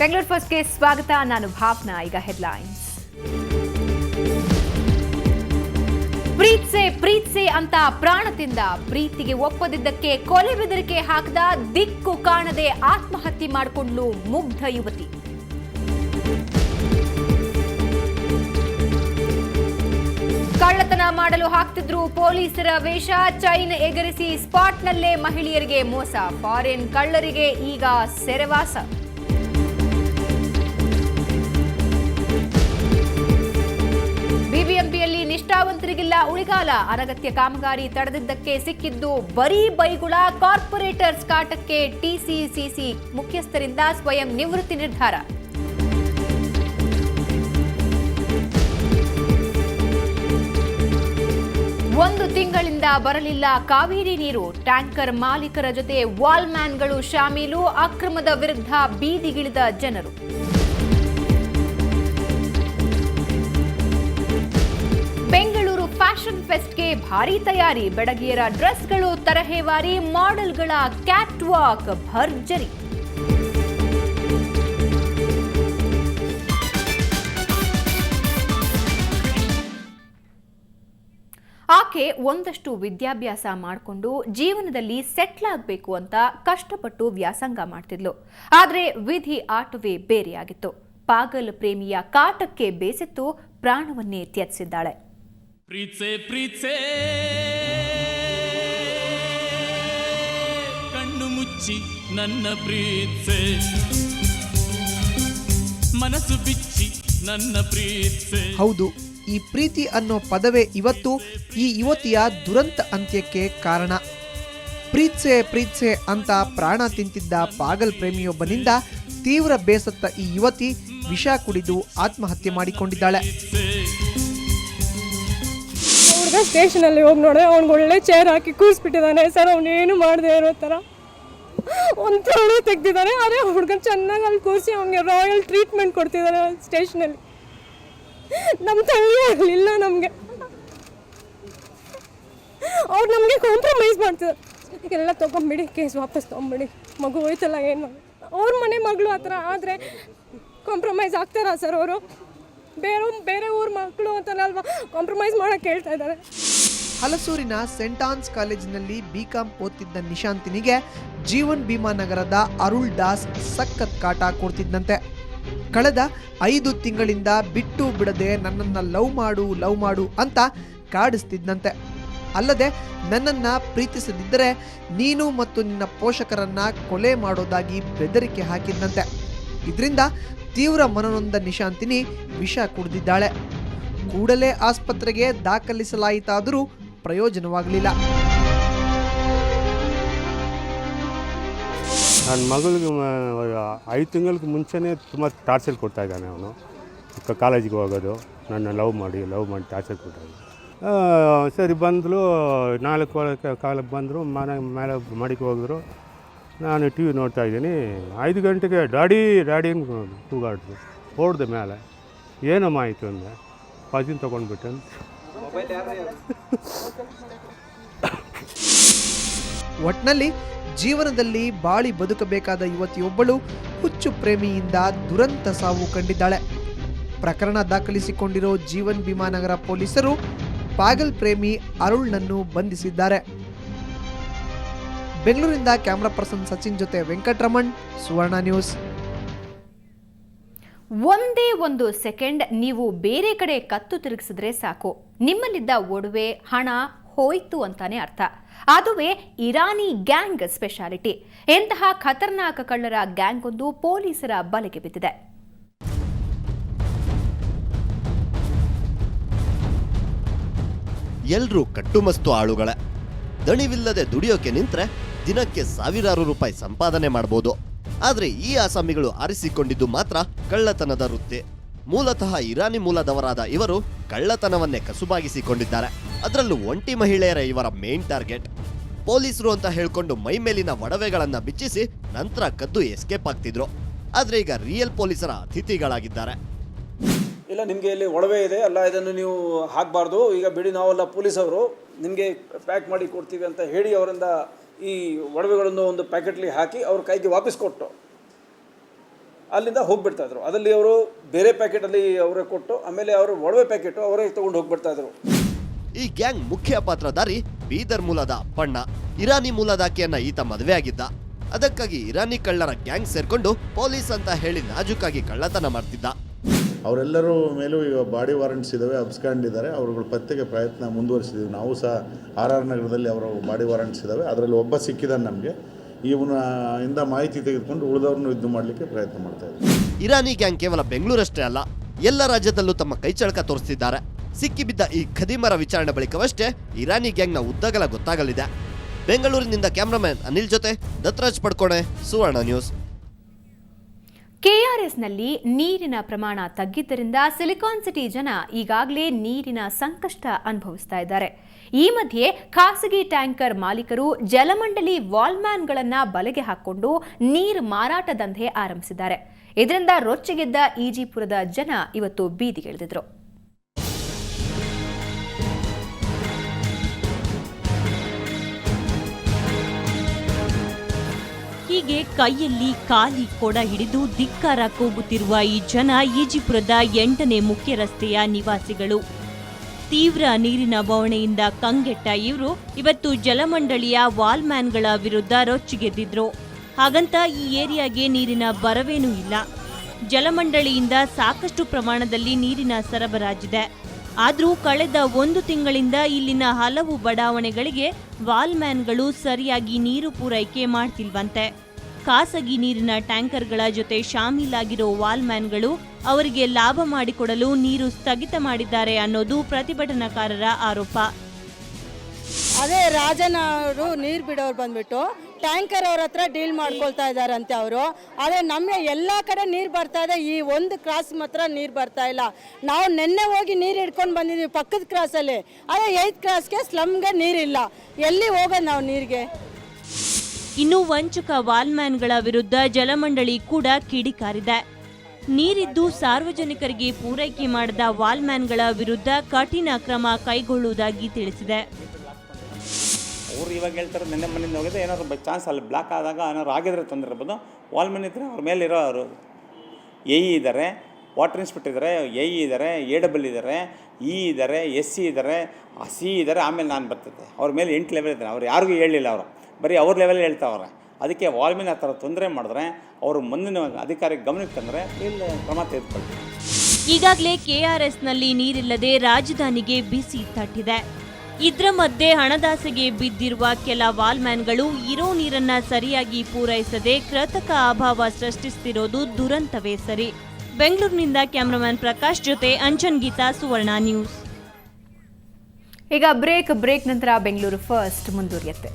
ಬೆಂಗಳೂರು ಫಸ್ಟ್ಗೆ ಸ್ವಾಗತ. ನಾನು ಭಾವನಾ. ಈಗ ಹೆಡ್ಲೈನ್ಸ್. ಪ್ರೀತ್ಸೆ ಅಂತ ಪ್ರಾಣದಿಂದ ಪ್ರೀತಿಗೆ ಒಪ್ಪದಿದ್ದಕ್ಕೆ ಕೊಲೆ ಬೆದರಿಕೆ ಹಾಕದ ದಿಕ್ಕು ಕಾಣದೆ ಆತ್ಮಹತ್ಯೆ ಮಾಡಿಕೊಂಡ್ಲು ಮುಗ್ಧ ಯುವತಿ. ಕಳ್ಳತನ ಮಾಡಲು ಹಾಕ್ತಿದ್ರು ಪೊಲೀಸರ ವೇಷ, ಚೈನ್ ಎಗರಿಸಿ ಸ್ಪಾಟ್ನಲ್ಲೇ ಮಹಿಳೆಯರಿಗೆ ಮೋಸ, ಫಾರಿನ್ ಕಳ್ಳರಿಗೆ ಈಗ ಸೆರೆವಾಸ. ಬಿಬಿಎಂಪಿಯಲ್ಲಿ ನಿಷ್ಠಾವಂತರಿಗಿಲ್ಲ ಉಳಿಗಾಲ, ಅನಗತ್ಯ ಕಾಮಗಾರಿ ತಡೆದಿದ್ದಕ್ಕೆ ಸಿಕ್ಕಿದ್ದು ಬರೀ ಬೈಗುಳ, ಕಾರ್ಪೊರೇಟರ್ಸ್ ಕಾಟಕ್ಕೆ ಟಿಸಿಸಿಸಿ ಮುಖ್ಯಸ್ಥರಿಂದ ಸ್ವಯಂ ನಿವೃತ್ತಿ ನಿರ್ಧಾರ. ಒಂದು ತಿಂಗಳಿಂದ ಬರಲಿಲ್ಲ ಕಾವೇರಿ ನೀರು, ಟ್ಯಾಂಕರ್ ಮಾಲೀಕರ ಜೊತೆ ವಾಲ್ಮ್ಯಾನ್ಗಳು ಶಾಮೀಲು, ಅಕ್ರಮದ ವಿರುದ್ಧ ಬೀದಿಗಿಳಿದ ಜನರು. ಬೆಂಗಳೂರು ಫ್ಯಾಷನ್ ಫೆಸ್ಟ್ಗೆ ಭಾರೀ ತಯಾರಿ, ಬೆಡಗಿಯರ ಡ್ರೆಸ್ಗಳು ತರಹೇವಾರಿ, ಮಾಡೆಲ್ಗಳ ಕ್ಯಾಟ್ ವಾಕ್ ಭರ್ಜರಿ. ಆಕೆ ಒಂದಷ್ಟು ವಿದ್ಯಾಭ್ಯಾಸ ಮಾಡಿಕೊಂಡು ಜೀವನದಲ್ಲಿ ಸೆಟ್ಲ್ ಆಗಬೇಕು ಅಂತ ಕಷ್ಟಪಟ್ಟು ವ್ಯಾಸಂಗ ಮಾಡ್ತಿದ್ಲು. ಆದರೆ ವಿಧಿ ಆಟವೇ ಬೇರೆಯಾಗಿತ್ತು. ಪಾಗಲ್ ಪ್ರೇಮಿಯ ಕಾಟಕ್ಕೆ ಬೇಸತ್ತು ಪ್ರಾಣವನ್ನೇ ತ್ಯಜಿಸಿದ್ದಾಳೆ. ಪ್ರೀತ್ಸೆ ಕಣ್ಣು ಮುಚ್ಚಿ ನನ್ನ ಪ್ರೀತ್ಸೆ, ಮನಸ್ಸು ಬಿಚ್ಚಿ ನನ್ನ ಪ್ರೀತ್ಸೆ. ಹೌದು, ಈ ಪ್ರೀತಿ ಅನ್ನೋ ಪದವೇ ಇವತ್ತು ಈ ಯುವತಿಯ ದುರಂತ ಅಂತ್ಯಕ್ಕೆ ಕಾರಣ. ಪ್ರೀತ್ಸೆ ಅಂತ ಪ್ರಾಣ ತಿಂತಿದ್ದ ಪಾಗಲ್ ಪ್ರೇಮಿಯೊಬ್ಬನಿಂದ ತೀವ್ರ ಬೇಸತ್ತ ಈ ಯುವತಿ ವಿಷ ಕುಡಿದು ಆತ್ಮಹತ್ಯೆ ಮಾಡಿಕೊಂಡಿದ್ದಾಳೆ. ಹುಡುಗ ಸ್ಟೇಷನಲ್ಲಿ ಹೋಗಿ ನೋಡಿದ್ರೆ ಅವ್ನಿಗೆ ಒಳ್ಳೆ ಚೇರ್ ಹಾಕಿ ಕೂರಿಸ್ಬಿಟ್ಟಿದ್ದಾನೆ ಸರ್. ಅವನೇನು ಮಾಡದೆ ಇರೋ ಥರ ಒಂದು ತೋಳು ತೆಗ್ದಿದ್ದಾನೆ. ಆದರೆ ಹುಡುಗ ಚೆನ್ನಾಗಿ ಅಲ್ಲಿ ಕೂರಿಸಿ ಅವನಿಗೆ ರಾಯಲ್ ಟ್ರೀಟ್ಮೆಂಟ್ ಕೊಡ್ತಿದ್ದಾನೆ ಸ್ಟೇಷನಲ್ಲಿ. ನಮ್ಮ ತಂಗಿ ಆಗಲಿಲ್ಲ ನಮಗೆ, ಅವ್ರು ನಮಗೆ ಕಾಂಪ್ರಮೈಸ್ ಮಾಡ್ತಿದ್ದಾರೆ. ಎಲ್ಲ ತೊಗೊಂಬಿಡಿ, ಕೇಸ್ ವಾಪಸ್ ತೊಗೊಂಬಿಡಿ, ಮಗು ಹೋಯ್ತಲ್ಲ ಏನು. ಅವ್ರ ಮನೆ ಮಗಳು ಆ ಥರ ಆದರೆ ಕಾಂಪ್ರಮೈಸ್ ಆಗ್ತಾರಾ ಸರ್? ಅವರು ಬೇರೆ ಊರ ಮಕ್ಕಳು ಅಂತಲ್ಲ ಅಲ್ವಾ ಕಾಂಪ್ರಮೈಸ್ ಮಾಡೋಕ್ಕೆ ಹೇಳ್ತಾ ಇದ್ದಾರೆ. ಹಲಸೂರಿನ ಸೆಂಟ್ ಆನ್ಸ್ ಕಾಲೇಜಿನಲ್ಲಿ ಬಿಕಾಂ ಓದ್ತಿದ್ದ ನಿಶಾಂತಿನಿಗೆ ಜೀವನ್ ಭೀಮಾ ನಗರದ ಅರುಳ್ ದಾಸ್ ಸಖತ್ ಕಾಟ ಕೊಡ್ತಿದ್ದಂತೆ. ಕಳೆದ 5 ತಿಂಗಳಿಂದ ಬಿಟ್ಟು ಬಿಡದೆ ನನ್ನನ್ನು ಲವ್ ಮಾಡು ಅಂತ ಕಾಡಿಸ್ತಿದ್ದಂತೆ. ಅಲ್ಲದೆ ನನ್ನನ್ನು ಪ್ರೀತಿಸದಿದ್ದರೆ ನೀನು ಮತ್ತು ನಿನ್ನ ಪೋಷಕರನ್ನ ಕೊಲೆ ಮಾಡೋದಾಗಿ ಬೆದರಿಕೆ ಹಾಕಿದ್ದಂತೆ. ಇದರಿಂದ ತೀವ್ರ ಮನನೊಂದ ನಿಶಾಂತಿನಿ ವಿಷ ಕುಡಿದಿದ್ದಾಳೆ. ಕೂಡಲೇ ಆಸ್ಪತ್ರೆಗೆ ದಾಖಲಿಸಲಾಯಿತಾದರೂ ಪ್ರಯೋಜನವಾಗಲಿಲ್ಲ. ನನ್ನ ಮಗಳಿಗೆ 5 ತಿಂಗಳಿಗೆ ಮುಂಚೆನೇ ತುಂಬ ಟಾರ್ಚರ್ ಕೊಡ್ತಾ ಇದ್ದಾನೆ. ಅವನು ಕಾಲೇಜಿಗೆ ಹೋಗೋದು, ನನ್ನ ಲವ್ ಮಾಡಿ ಟಾರ್ಚರ್ ಕೊಡ್ತಾ ಇದ್ದಾನೆ. ಸರಿ ಬಂದಳು, 4 ಕಾಲಕ್ಕೆ ಬಂದರು, ಮೇಲೆ ಮಡಿಗೆ ಹೋಗಿದ್ರು. ನಾನು ಟಿ ವಿ ನೋಡ್ತಾ ಇದ್ದೀನಿ. 5 ಗಂಟೆಗೆ ಡ್ಯಾಡಿ ಕೂಗಾಡಿದ್ರು. ಓಡ್ದೆ ಮೇಲೆ, ಏನಮ್ಮ ಆಯಿತು ಅಂದೆ. ಪಾಸಿನ್ ತೊಗೊಂಡ್ಬಿಟ್ಟೆ. ಒಟ್ನಲ್ಲಿ ಜೀವನದಲ್ಲಿ ಬಾಳಿ ಬದುಕಬೇಕಾದ ಯುವತಿಯೊಬ್ಬಳು ಹುಚ್ಚು ಪ್ರೇಮಿಯಿಂದ ದುರಂತ ಸಾವು ಕಂಡಿದ್ದಾಳೆ. ಪ್ರಕರಣ ದಾಖಲಿಸಿಕೊಂಡಿರೋ ಜೀವನ್ ಭೀಮಾ ನಗರ ಪೊಲೀಸರು ಪಾಗಲ್ ಪ್ರೇಮಿ ಅರುಳ್ನನ್ನು ಬಂಧಿಸಿದ್ದಾರೆ. ಬೆಂಗಳೂರಿನಿಂದ ಕ್ಯಾಮರಾ ಪರ್ಸನ್ ಸಚಿನ್ ಜೊತೆ ವೆಂಕಟರಮಣ್, ಸುವರ್ಣ ನ್ಯೂಸ್. ಒಂದೇ ಒಂದು ಸೆಕೆಂಡ್ ನೀವು ಬೇರೆ ಕಡೆ ಕತ್ತು ತಿರುಗಿಸಿದ್ರೆ ಸಾಕು, ನಿಮ್ಮಲ್ಲಿದ್ದ ಒಡವೆ ಹಣ ಹೋಯ್ತು ಅಂತಾನೆ ಅರ್ಥ. ಅದುವೇ ಇರಾನಿ ಗ್ಯಾಂಗ್ ಸ್ಪೆಷಾಲಿಟಿ. ಎಂತಹ ಖತರ್ನಾಕ ಕಳ್ಳರ ಗ್ಯಾಂಗ್ ಒಂದು ಪೊಲೀಸರ ಬಲೆಗೆ ಬಿದ್ದಿದೆ. ಎಲ್ರೂ ಕಟ್ಟುಮಸ್ತು ಆಳುಗಳೇ. ದಣಿವಿಲ್ಲದೆ ದುಡಿಯೋಕೆ ನಿಂತ್ರೆ ದಿನಕ್ಕೆ ಸಾವಿರಾರು ರೂಪಾಯಿ ಸಂಪಾದನೆ ಮಾಡಬಹುದು. ಆದ್ರೆ ಈ ಆಸಾಮಿಗಳು ಆರಿಸಿಕೊಂಡಿದ್ದು ಮಾತ್ರ ಕಳ್ಳತನದ ವೃತ್ತಿ. ಮೂಲತಃ ಇರಾನಿ ಮೂಲದವರಾದ ಇವರು ಕಳ್ಳತನವನ್ನೇ ಕಸುಬಾಗಿಸಿಕೊಂಡಿದ್ದಾರೆ. ಅದರಲ್ಲೂ ಒಂಟಿ ಮಹಿಳೆಯರ ಇವರ ಮೇನ್ ಟಾರ್ಗೆಟ್. ಪೊಲೀಸರು ಅಂತ ಹೇಳ್ಕೊಂಡು ಮೈ ಮೇಲಿನ ಒಡವೆಗಳನ್ನ ಬಿಚ್ಚಿಸಿ ನಂತರ ಕದ್ದು ಎಸ್ಕೇಪ್ ಆಗ್ತಿದ್ರು. ಆದ್ರೆ ಈಗ ರಿಯಲ್ ಪೊಲೀಸರ ಅತಿಥಿಗಳಾಗಿದ್ದಾರೆ. ಇಲ್ಲ, ನಿಮಗೆ ಇಲ್ಲಿ ಒಡವೆ ಇದೆ ಅಲ್ಲ, ಇದನ್ನು ನೀವು ಹಾಕಬಾರ್ದು, ಈಗ ಬಿಡಿ, ನಾವೆಲ್ಲ ಪೊಲೀಸವರು ನಿಮಗೆ ಪ್ಯಾಕ್ ಮಾಡಿ ಕೊಡ್ತೀವಿ ಅಂತ ಹೇಳಿ ಅವರಿಂದ ಈ ಒಡವೆಗಳನ್ನು ಒಂದು ಪ್ಯಾಕೆಟ್ಲಿ ಹಾಕಿ ಅವ್ರ ಕೈಗೆ ವಾಪಸ್ ಕೊಟ್ಟು ಅಲ್ಲಿಂದ ಹೋಗ್ಬಿಡ್ತಾಯಿದ್ರು. ಅದರಲ್ಲಿ ಅವರು ಬೇರೆ ಪ್ಯಾಕೆಟಲ್ಲಿ ಅವರೇ ಕೊಟ್ಟು ಆಮೇಲೆ ಅವರು ಒಡವೆ ಪ್ಯಾಕೆಟು ಅವರೇ ತೊಗೊಂಡು ಹೋಗ್ಬಿಡ್ತಾಯಿದ್ರು. ಈ ಗ್ಯಾಂಗ್ ಮುಖ್ಯ ಪಾತ್ರಧಾರಿ ಬೀದರ್ ಮೂಲದ ಅಪ್ಪಣ್ಣ. ಇರಾನಿ ಮೂಲದಾಕೆಯನ್ನ ಈತ ಮದುವೆ ಆಗಿದ್ದ. ಅದಕ್ಕಾಗಿ ಇರಾನಿ ಕಳ್ಳರ ಗ್ಯಾಂಗ್ ಸೇರ್ಕೊಂಡು ಪೊಲೀಸ್ ಅಂತ ಹೇಳಿ ನಾಜೂಕಾಗಿ ಕಳ್ಳತನ ಮಾಡ್ತಿದ್ದ. ಅವರೆಲ್ಲರೂ ಮೇಲೂ ಈಗ ಬಾಡಿ ವಾರೆಂಟ್ಸ್ ಇದ್ದಾವೆ, ಅಬ್ಸ್ಕೊಂಡಿದ್ದಾರೆ. ಅವರುಗಳ ಪತ್ತೆಗೆ ಪ್ರಯತ್ನ ಮುಂದುವರಿಸಿದ್ದೀವಿ. ನಾವು ಸಹ RR ನಗರದಲ್ಲಿ ಅವರ ಬಾಡಿ ವಾರೆಂಟ್ಸ್ ಇದ್ದಾವೆ. ಅದರಲ್ಲಿ ಒಬ್ಬ ಸಿಕ್ಕಿದ್ದಾನೆ ನಮಗೆ. ಇವನಿಂದ ಮಾಹಿತಿ ತೆಗೆದುಕೊಂಡು ಉಳಿದವ್ರನ್ನು ಯುದ್ಧ ಮಾಡಲಿಕ್ಕೆ ಪ್ರಯತ್ನ ಮಾಡ್ತಾ ಇದ್ದೀವಿ. ಇರಾನಿ ಗ್ಯಾಂಗ್ ಕೇವಲ ಬೆಂಗಳೂರಷ್ಟೇ ಅಲ್ಲ, ಎಲ್ಲ ರಾಜ್ಯದಲ್ಲೂ ತಮ್ಮ ಕೈಚಳಕ ತೋರಿಸ್ತಿದ್ದಾರೆ. ಸಿಕ್ಕಿಬಿದ್ದ ಈ ಖದೀಮರ ವಿಚಾರಣೆ ಬಳಿಕವಷ್ಟೇ ಇರಾನಿ ಗ್ಯಾಂಗ್ನ ಉದ್ದಗಲ ಗೊತ್ತಾಗಲಿದೆ. ಬೆಂಗಳೂರಿನಿಂದ ಕ್ಯಾಮ್ರಾಮನ್ ಅನಿಲ್ ಜೊತೆ ದತ್ತರಾಜ್ ಪಡ್ಕೋಣೆ, ಸುವರ್ಣ ನ್ಯೂಸ್. ಕೆಆರ್ಎಸ್ನಲ್ಲಿ ನೀರಿನ ಪ್ರಮಾಣ ತಗ್ಗಿದ್ದರಿಂದ ಸಿಲಿಕಾನ್ ಸಿಟಿ ಜನ ಈಗಾಗಲೇ ನೀರಿನ ಸಂಕಷ್ಟ ಅನುಭವಿಸ್ತಾ ಇದ್ದಾರೆ. ಈ ಮಧ್ಯೆ ಖಾಸಗಿ ಟ್ಯಾಂಕರ್ ಮಾಲೀಕರು ಜಲಮಂಡಳಿ ವಾಲ್ಮ್ಯಾನ್ಗಳನ್ನ ಬಲೆಗೆ ಹಾಕಿಕೊಂಡು ನೀರು ಮಾರಾಟ ದಂಧೆ ಆರಂಭಿಸಿದ್ದಾರೆ. ಇದರಿಂದ ರೊಚ್ಚಿಗೆದ್ದ ಈಜಿಪುರದ ಜನ ಇವತ್ತು ಬೀದಿಗಿಳಿದಿದ್ರು. ಹೀಗೆ ಕೈಯಲ್ಲಿ ಖಾಲಿ ಕೊಡ ಹಿಡಿದು ಧಿಕ್ಕಾರ ಕೂಗುತ್ತಿರುವ ಈ ಜನ ಈಜಿಪುರದ 8ನೇ ಮುಖ್ಯ ರಸ್ತೆಯ ನಿವಾಸಿಗಳು. ತೀವ್ರ ನೀರಿನ ಬವಣೆಯಿಂದ ಕಂಗೆಟ್ಟ ಇವರು ಇವತ್ತು ಜಲಮಂಡಳಿಯ ವಾಲ್ಮ್ಯಾನ್ಗಳ ವಿರುದ್ಧ ರೊಚ್ಚಿಗೆದ್ದಿದ್ರು. ಹಾಗಂತ ಈ ಏರಿಯಾಗೆ ನೀರಿನ ಬರವೇನೂ ಇಲ್ಲ. ಜಲಮಂಡಳಿಯಿಂದ ಸಾಕಷ್ಟು ಪ್ರಮಾಣದಲ್ಲಿ ನೀರಿನ ಸರಬರಾಜಿದೆ. ಆದರೂ ಕಳೆದ 1 ತಿಂಗಳಿಂದ ಇಲ್ಲಿನ ಹಲವು ಬಡಾವಣೆಗಳಿಗೆ ವಾಲ್ಮ್ಯಾನ್ಗಳು ಸರಿಯಾಗಿ ನೀರು ಪೂರೈಕೆ ಮಾಡ್ತಿಲ್ವಂತೆ. ಖಾಸಗಿ ನೀರಿನ ಟ್ಯಾಂಕರ್ಗಳ ಜೊತೆ ಶಾಮೀಲಾಗಿರೋ ವಾಲ್ಮ್ಯಾನ್ಗಳು ಅವರಿಗೆ ಲಾಭ ಮಾಡಿಕೊಡಲು ನೀರು ಸ್ಥಗಿತ ಮಾಡಿದ್ದಾರೆ ಅನ್ನೋದು ಪ್ರತಿಭಟನಾಕಾರರ ಆರೋಪ. ಅದೇ ರಾಜನ ಅವರು ನೀರು ಬಿಡೋರು ಬಂದ್ಬಿಟ್ಟು ಟ್ಯಾಂಕರ್ ಅವ್ರ ಹತ್ರ ಡೀಲ್ ಮಾಡ್ಕೊಳ್ತಾ ಇದ್ದಾರಂತೆ ಅವರು. ಆದರೆ ನಮ್ಮ ಎಲ್ಲ ಕಡೆ ನೀರು ಬರ್ತಾ ಇದೆ, ಈ ಒಂದು ಕ್ರಾಸ್ ಮಾತ್ರ ನೀರು ಬರ್ತಾ ಇಲ್ಲ. ನಾವು ನಿನ್ನೆ ಹೋಗಿ ನೀರು ಹಿಡ್ಕೊಂಡು ಬಂದಿದ್ದೀವಿ ಪಕ್ಕದ ಕ್ರಾಸಲ್ಲಿ. ಅದೇ 8th ಕ್ರಾಸ್ಗೆ ಸ್ಲಮ್ಗೆ ನೀರಿಲ್ಲ. ಎಲ್ಲಿ ಹೋಗೋದು ನಾವು ನೀರಿಗೆ? ಇನ್ನು ವಂಚಕ ವಾಲ್ಮ್ಯಾನ್ಗಳ ವಿರುದ್ಧ ಜಲಮಂಡಳಿ ಕೂಡ ಕಿಡಿಕಾರಿದೆ. ನೀರಿದ್ದು ಸಾರ್ವಜನಿಕರಿಗೆ ಪೂರೈಕೆ ಮಾಡದ ವಾಲ್ಮ್ಯಾನ್ಗಳ ವಿರುದ್ಧ ಕಠಿಣ ಕ್ರಮ ಕೈಗೊಳ್ಳುವುದಾಗಿ ತಿಳಿಸಿದೆ. ಅವ್ರು ಇವಾಗ ಹೇಳ್ತಾರೆ ನೆನ್ನೆ ಮನೆಯಿಂದ ಹೋಗಿದ್ರೆ ಏನಾದ್ರು ಬೈ ಚಾನ್ಸ್ ಅಲ್ಲಿ ಬ್ಲಾಕ್ ಆದಾಗ ಏನಾದ್ರು ಆಗಿದ್ರೆ ತೊಂದರೆ ಇರ್ಬೋದು. ವಾಲ್ಮನ್ ಇದ್ದರೆ ಅವ್ರ ಮೇಲಿರೋ ಅವರು ಎ ಇ ಇದ್ದಾರೆ, ವಾಟರ್ ಇನ್ಸ್ಪೆಕ್ಟರ್ ಇದ್ದಾರೆ, ಎ ಇ ಇದ್ದಾರೆ, AW ಇದ್ದಾರೆ, ಇ ಇದ್ದಾರೆ, SC ಇದ್ದಾರೆ, C ಇದ್ದಾರೆ. ಆಮೇಲೆ ನಾನು ಬರ್ತೈತೆ ಅವ್ರ ಮೇಲೆ 8 ಲೆವೆಲ್ ಇದ್ದಾರೆ. ಅವ್ರು ಯಾರಿಗೂ ಹೇಳಿಲ್ಲ, ಅವರು ಬರೀ ಅವ್ರ ಲೆವೆಲ್ ಹೇಳ್ತಾವ್ರೆ. ಅದಕ್ಕೆ ವಾಲ್ಮಿನ್ ಆ ಥರ ತೊಂದರೆ ಮಾಡಿದ್ರೆ ಅವರು ಮುಂದಿನ ಅಧಿಕಾರಿಗೆ ಗಮನಕ್ಕೆ ತಂದರೆ ಇಲ್ಲಿ ಕ್ರಮ ತೆಗೆದುಕೊಳ್ತಾರೆ. ಈಗಾಗಲೇ KRSನಲ್ಲಿ ನೀರಿಲ್ಲದೆ ರಾಜಧಾನಿಗೆ ಬಿಸಿ ತಟ್ಟಿದೆ. ಇದ್ರ ಮಧ್ಯೆ ಹಣದಾಸೆಗೆ ಬಿದ್ದಿರುವ ಕೆಲ ವಾಲ್ಮ್ಯಾನ್ಗಳು ಇರೋ ನೀರನ್ನ ಸರಿಯಾಗಿ ಪೂರೈಸದೆ ಕೃತಕ ಅಭಾವ ಸೃಷ್ಟಿಸುತ್ತಿರೋದು ದುರಂತವೇ ಸರಿ. ಬೆಂಗಳೂರಿನಿಂದ ಕ್ಯಾಮರಾಮನ್ ಪ್ರಕಾಶ್ ಜೊತೆ ಅಂಚನ್ ಗೀತಾ, ಸುವರ್ಣ ನ್ಯೂಸ್. ಈಗ ಬ್ರೇಕ್ ನಂತರ ಬೆಂಗಳೂರು ಫಸ್ಟ್ ಮುಂದುವರಿಯುತ್ತೆ.